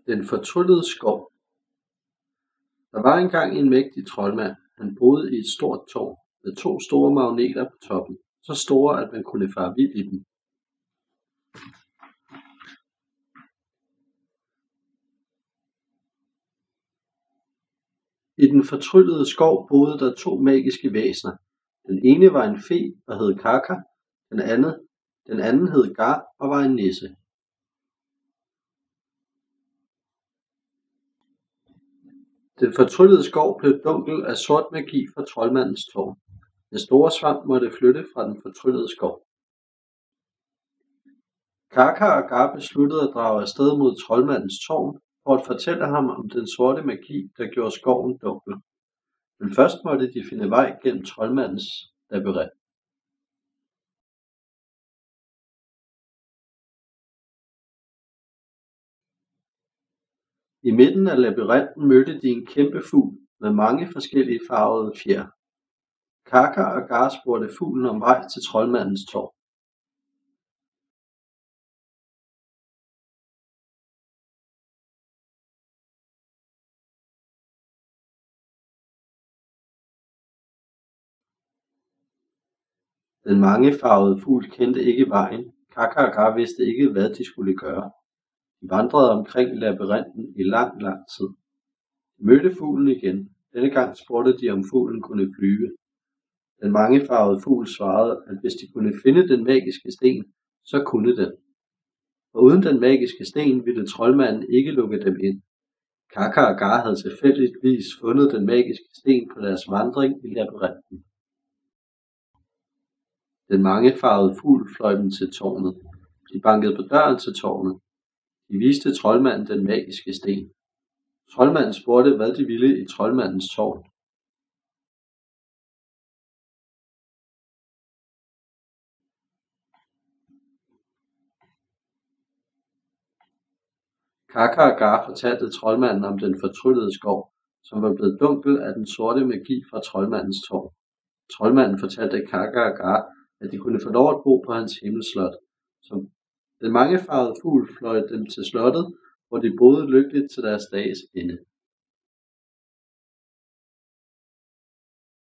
Den fortryllede skov. Der var engang en mægtig troldmand. Han boede i et stort tårn med 2 store magneter på toppen, så store at man kunne fare vild i dem. I den fortryllede skov boede der 2 magiske væsener. Den ene var en fe og hed Kaka, den anden hed Gar og var en nisse. Den fortryllede skov blev dunkel af sort magi fra troldmandens tårn. Den store svamp måtte flytte fra den fortryllede skov. Kaka og Gar besluttede at drage afsted mod troldmandens tårn for at fortælle ham om den sorte magi, der gjorde skoven dunkel. Men først måtte de finde vej gennem troldmandens labyrint. I midten af labyrinten mødte de en kæmpe fugl med mange forskellige farvede fjer. Kaka og Gar spurgte fuglen om vej til troldmandens tårn. Den mangefarvede fugl kendte ikke vejen. Kaka og Gar vidste ikke, hvad de skulle gøre. De vandrede omkring labyrinten i lang tid. De mødte fuglen igen. Denne gang spurgte de, om fuglen kunne flyve. Den mangefarvede fugl svarede, at hvis de kunne finde den magiske sten, så kunne den. Og uden den magiske sten ville troldmanden ikke lukke dem ind. Kaka og Gar havde tilfældigvis fundet den magiske sten på deres vandring i labyrinten. Den mangefarvede fugl fløj dem til tårnet. De bankede på døren til tårnet. De viste troldmanden den magiske sten. Troldmanden spurgte, hvad de ville i troldmandens tårn. Kaka og Gar fortalte troldmanden om den fortryllede skov, som var blevet dunkel af den sorte magi fra troldmandens tårn. Troldmanden fortalte Kaka og Gar, at de kunne få lov at bo på hans himmelslot. Den mangefarvede fugl fløj dem til slottet, hvor de boede lykkeligt til deres dages ende.